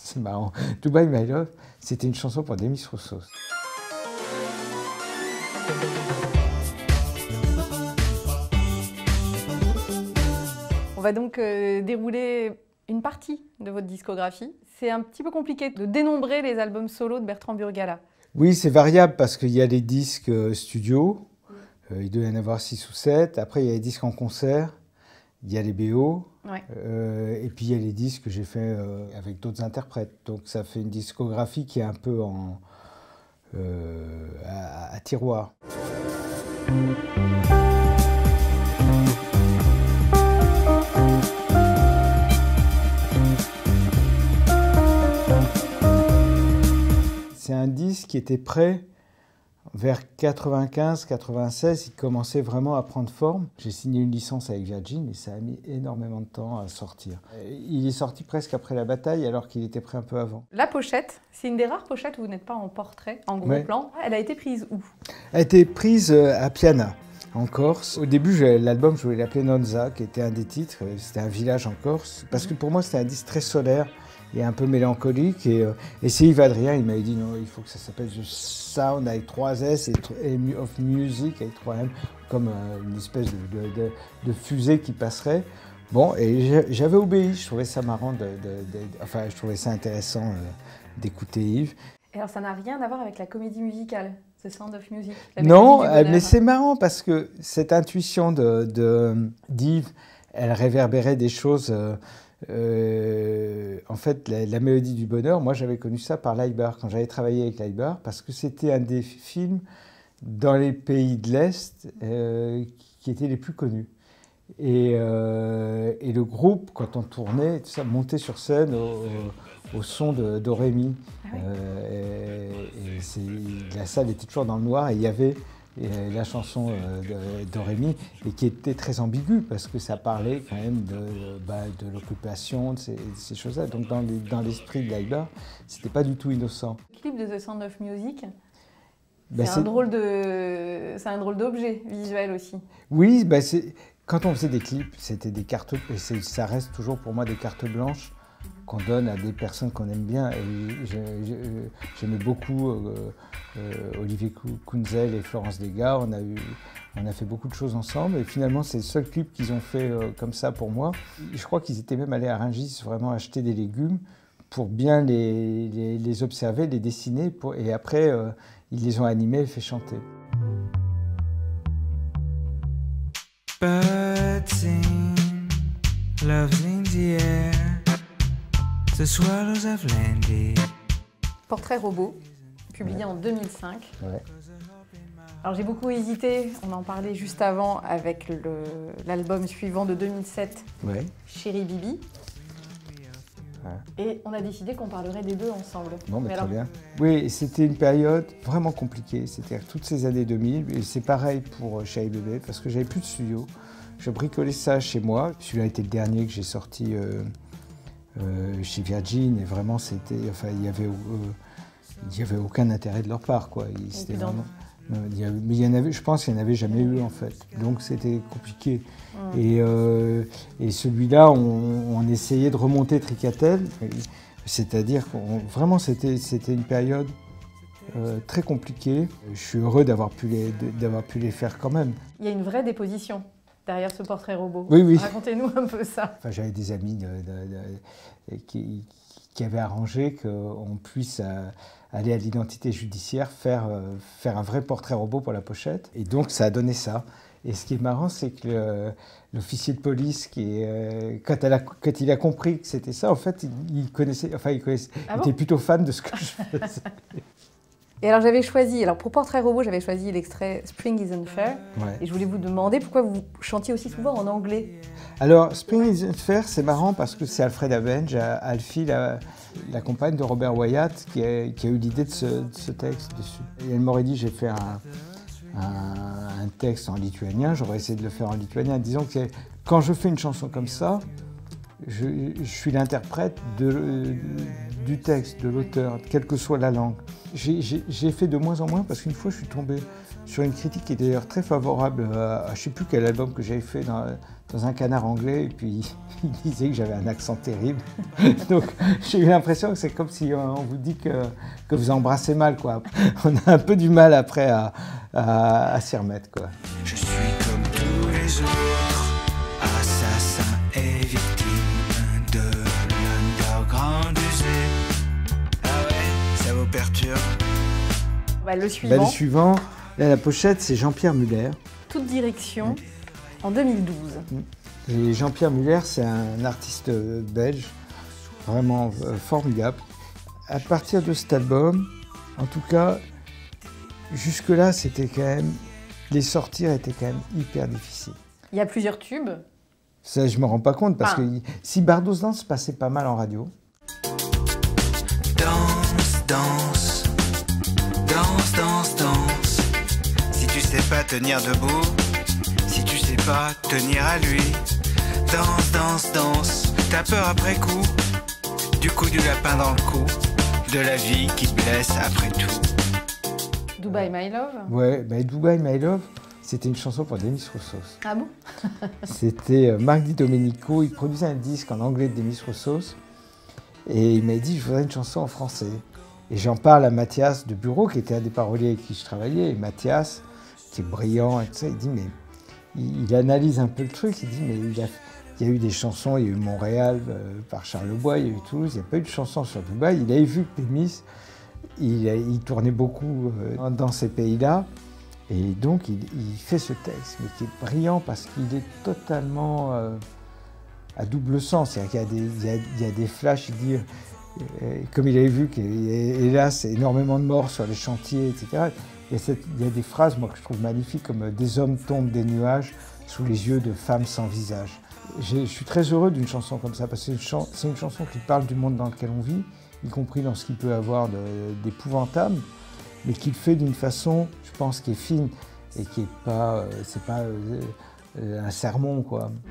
C'est marrant. Dubai My Love, c'était une chanson pour Demis Roussos. On va donc dérouler une partie de votre discographie. C'est un petit peu compliqué de dénombrer les albums solo de Bertrand Burgalat. Oui, c'est variable parce qu'il y a les disques studio, il doit y en avoir 6 ou 7. Après, il y a les disques en concert, il y a les BO, Ouais. et puis il y a les disques que j'ai fait avec d'autres interprètes. Donc ça fait une discographie qui est un peu à tiroir. C'est un disque qui était prêt vers 95-96, il commençait vraiment à prendre forme. J'ai signé une licence avec Virgin et ça a mis énormément de temps à sortir. Il est sorti presque après la bataille alors qu'il était prêt un peu avant. La pochette, c'est une des rares pochettes où vous n'êtes pas en portrait, en gros plan. Elle a été prise où? Elle a été prise à Piana, en Corse. Au début, l'album, je voulais l'appeler Nonza, qui était un des titres. C'était un village en Corse. Parce que pour moi, c'était un disque très solaire et un peu mélancolique. Et c'est Yves Adrien, il m'avait dit non, il faut que ça s'appelle The Sound avec 3 S et of Music avec 3 M, comme une espèce de fusée qui passerait. Bon, et j'avais obéi. Je trouvais ça marrant, enfin, je trouvais ça intéressant d'écouter Yves. Et alors, ça n'a rien à voir avec la comédie musicale, The Sound of Music. Non, mais c'est marrant parce que cette intuition d'Yves, elle réverbérait des choses. En fait, la mélodie du bonheur, moi j'avais connu ça par Leiber, quand j'avais travaillé avec Leiber, parce que c'était un des films dans les pays de l'Est qui étaient les plus connus. Et le groupe, quand on tournait, tout ça, montait sur scène au son de Do Ré Mi. Ah oui. Et la salle était toujours dans le noir et il y avait la chanson de Do Ré Mi, et qui était très ambiguë parce que ça parlait quand même de l'occupation, de ces choses-là. Donc dans l'esprit de Leiber, c'était pas du tout innocent. Le clip de The Sound of Music, c'est un drôle d'objet visuel aussi. Oui, quand on faisait des clips, c'était des cartes, et ça reste toujours pour moi des cartes blanches qu'on donne à des personnes qu'on aime bien. Et j'aimais beaucoup Olivier Kunzel et Florence Degas. On a fait beaucoup de choses ensemble et finalement c'est le seul clip qu'ils ont fait comme ça pour moi. Je crois qu'ils étaient même allés à Rungis vraiment acheter des légumes pour bien les observer, les dessiner et après ils les ont animés et fait chanter. Birds sing, love's in the air. The swallows have landed. Portrait robot, publié en 2005. Ouais. Alors j'ai beaucoup hésité, on en parlait juste avant avec l'album suivant de 2007, Ouais. Chérie Bibi. Ouais. Et on a décidé qu'on parlerait des deux ensemble. Non, mais très bien. Oui, c'était une période vraiment compliquée, c'était toutes ces années 2000, et c'est pareil pour Chérie Bébé, parce que j'avais plus de studio. Je bricolais ça chez moi. Celui-là était le dernier que j'ai sorti chez Virgin, et vraiment il y avait aucun intérêt de leur part, quoi. C'était vraiment, mais je pense qu'il n'y en avait jamais eu en fait, donc c'était compliqué. Et celui-là, on essayait de remonter Tricatel, c'est-à-dire vraiment c'était une période très compliquée. Je suis heureux d'avoir pu les faire quand même. Il y a une vraie déposition derrière ce portrait robot. Oui, oui. Racontez-nous un peu ça. Enfin, j'avais des amis qui avaient arrangé qu'on puisse aller à l'identité judiciaire, faire un vrai portrait robot pour la pochette. Et donc, ça a donné ça. Et ce qui est marrant, c'est que l'officier de police, quand il a compris que c'était ça, en fait, il était plutôt fan de ce que je faisais. Et alors j'avais choisi, pour Portrait Robot, j'avais choisi l'extrait Spring Isn't Fair. Ouais. Et je voulais vous demander pourquoi vous chantiez aussi souvent en anglais. Alors, Spring Isn't Fair, c'est marrant parce que c'est Alfred Avenge, Alfie, la compagne de Robert Wyatt, qui a eu l'idée de ce texte dessus. Et elle m'aurait dit, j'ai fait un texte en lituanien, j'aurais essayé de le faire en lituanien. Disons que quand je fais une chanson comme ça, je suis l'interprète d'une du texte, de l'auteur, quelle que soit la langue. J'ai fait de moins en moins parce qu'une fois je suis tombé sur une critique qui était d'ailleurs très favorable à je ne sais plus quel album que j'avais fait dans un canard anglais, et puis il disait que j'avais un accent terrible. Donc j'ai eu l'impression que c'est comme si on vous dit que vous embrassez mal, quoi. On a un peu du mal après à s'y remettre, quoi. Je suis comme tous les autres, assassin et victime de l'underground usé. Ah ouais, ça vous perturbe? Le suivant. Le suivant, là la pochette c'est Jean-Pierre Muller. Toute direction, en 2012. Et Jean-Pierre Muller, c'est un artiste belge, vraiment formidable. À partir de cet album, en tout cas, jusque-là, c'était quand même... Les sortir étaient quand même hyper difficiles. Il y a plusieurs tubes. Ça, je ne me rends pas compte, parce que si Bardos Danse passait pas mal en radio. Danse, danse, danse, danse, danse. Si tu sais pas tenir debout, si tu sais pas tenir à lui, danse, danse, danse. T'as peur après coup, du coup du lapin dans le cou, de la vie qui te blesse après tout. Dubai My Love. Ouais, Dubai My Love, c'était une chanson pour Demis Roussos. Ah bon? C'était Marc Di Domenico, il produisait un disque en anglais de Demis Roussos, et il m'a dit je voudrais une chanson en français. Et j'en parle à Mathias de Bureau, qui était un des paroliers avec qui je travaillais, et Mathias, qui est brillant et tout ça, il dit mais... Il analyse un peu le truc, il dit mais il y a eu des chansons, il y a eu Montréal par Charlebois, il y a eu Toulouse, il n'y a pas eu de chansons sur Dubaï. Il avait vu que Demis, il tournait beaucoup dans ces pays-là, et donc il fait ce texte, mais qui est brillant parce qu'il est totalement à double sens. C'est-à-dire qu'il y a des flashs, il dit, comme il avait vu qu'il y a hélas énormément de morts sur les chantiers, etc. Il y a des phrases, moi, que je trouve magnifiques, comme « Des hommes tombent des nuages sous les yeux de femmes sans visage ». Je suis très heureux d'une chanson comme ça, parce que c'est une chanson qui parle du monde dans lequel on vit, y compris dans ce qu'il peut avoir d'épouvantable, mais qu'il fait d'une façon, je pense, qui est fine, et qui est pas... c'est pas un sermon, quoi. «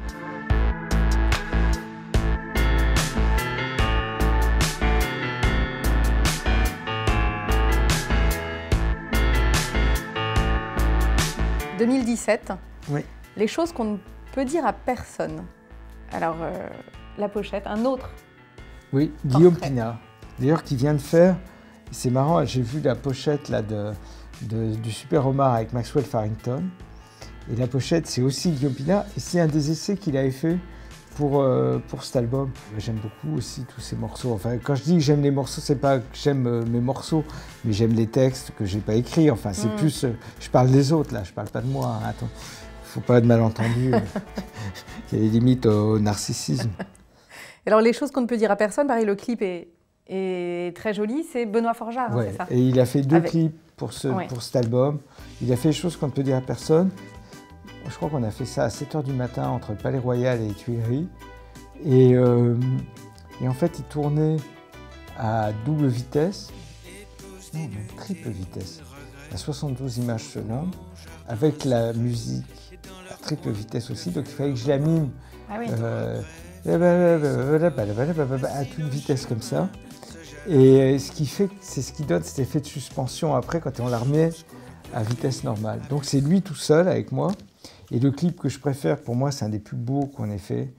2017, oui. Les choses qu'on ne peut dire à personne. » Alors, la pochette, un autre. Oui, Guillaume Pinard. D'ailleurs, qui vient de faire, c'est marrant, j'ai vu la pochette là, du Super Homard avec Maxwell Farrington. Et la pochette, c'est aussi Guillaume Pinard, et c'est un des essais qu'il avait fait pour cet album. J'aime beaucoup aussi tous ces morceaux. Enfin, quand je dis que j'aime les morceaux, c'est pas que j'aime mes morceaux, mais j'aime les textes que j'ai pas écrits. Enfin, c'est plus... je parle des autres, là, je parle pas de moi. Hein. Attends, faut pas de malentendu. Il y a des limites au narcissisme. Alors, les choses qu'on ne peut dire à personne, pareil, le clip est très joli, c'est Benoît Forjard, Ouais. C'est ça? Et il a fait deux clips pour cet album. Il a fait des choses qu'on ne peut dire à personne. Je crois qu'on a fait ça à 7 h du matin entre Palais Royal et Tuileries. Et en fait, il tournait à double vitesse, non, même triple vitesse, à 72 images secondes, avec la musique à triple vitesse aussi. Donc il fallait que je la mime à toute vitesse comme ça. Et ce qui fait, c'est ce qui donne cet effet de suspension après quand on la remet à vitesse normale. Donc c'est lui tout seul avec moi. Et le clip que je préfère, pour moi, c'est un des plus beaux qu'on ait fait.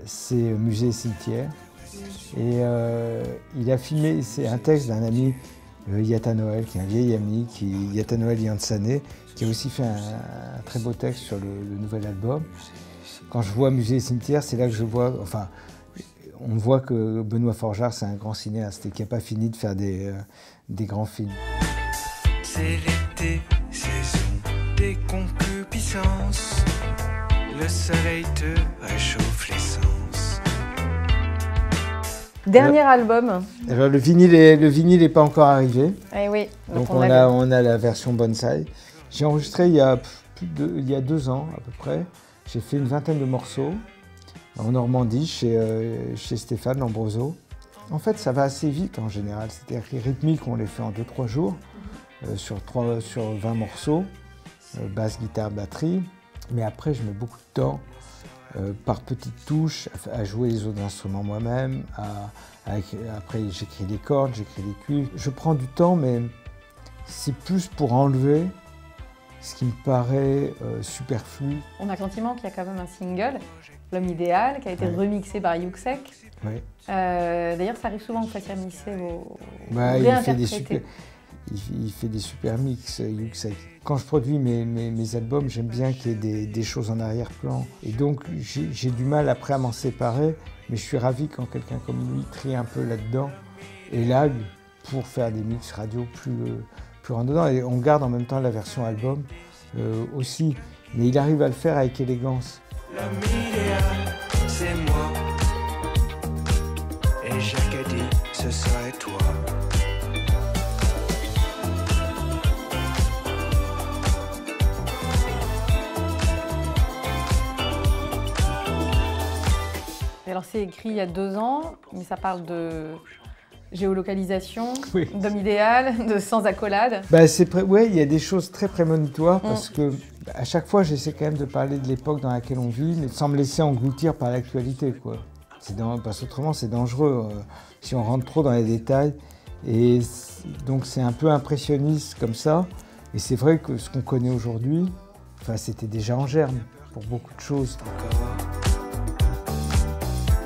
C'est Musée et cimetière. Et il a filmé, c'est un texte d'un ami, Yata Noël, qui est un vieil ami, Yata Noël Yansane, qui a aussi fait un très beau texte sur le nouvel album. Quand je vois Musée et cimetière, c'est là que je vois, enfin, on voit que Benoît Forjard, c'est un grand cinéaste et qui n'a pas fini de faire des grands films. C'est l'été, saison des concupiscences. Le soleil te réchauffe l'essence. Dernier album. Alors le vinyle n'est pas encore arrivé. Eh oui. Donc on a la version Bonsaï. J'ai enregistré il y a 2 ans à peu près. J'ai fait une vingtaine de morceaux en Normandie chez Stéphane Lambroso. En fait, ça va assez vite en général. C'est-à-dire que les rythmiques, on les fait en 2-3 jours sur 20 morceaux, basse, guitare, batterie. Mais après, je mets beaucoup de temps par petites touches, à jouer les autres instruments moi-même. Après, j'écris les cordes, j'écris les cuivres. Je prends du temps, mais c'est plus pour enlever ce qui me paraît superflu. On a le sentiment qu'il y a quand même un single, L'homme idéal, qui a été remixé par Yuxek. Ouais. D'ailleurs, ça arrive souvent que vous fassiez remixer vos il fait des super mix, Yuxek. Quand je produis mes albums, j'aime bien qu'il y ait des choses en arrière-plan. Et donc, j'ai du mal après à m'en séparer, mais je suis ravi quand quelqu'un comme lui trie un peu là-dedans et lag pour faire des mix radio plus rentre-dedans. Et on garde en même temps la version album aussi. Mais il arrive à le faire avec élégance. L'homme idéal, c'est moi. Et Jacques a dit, ce serait toi. Et alors c'est écrit il y a 2 ans, mais ça parle de géolocalisation, oui. D'homme idéal, de sans accolade. Bah, ouais, il y a des choses très prémonitoires parce que à chaque fois j'essaie quand même de parler de l'époque dans laquelle on vit, mais sans me laisser engloutir par l'actualité, quoi. Parce qu'autrement c'est dangereux si on rentre trop dans les détails. Et donc c'est un peu impressionniste comme ça. Et c'est vrai que ce qu'on connaît aujourd'hui, c'était déjà en germe pour beaucoup de choses.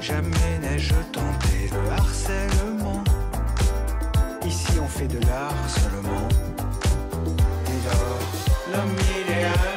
Jamais n'ai-je tenté le harcèlement. Ici on fait de l'art seulement. Et l'homme idéal.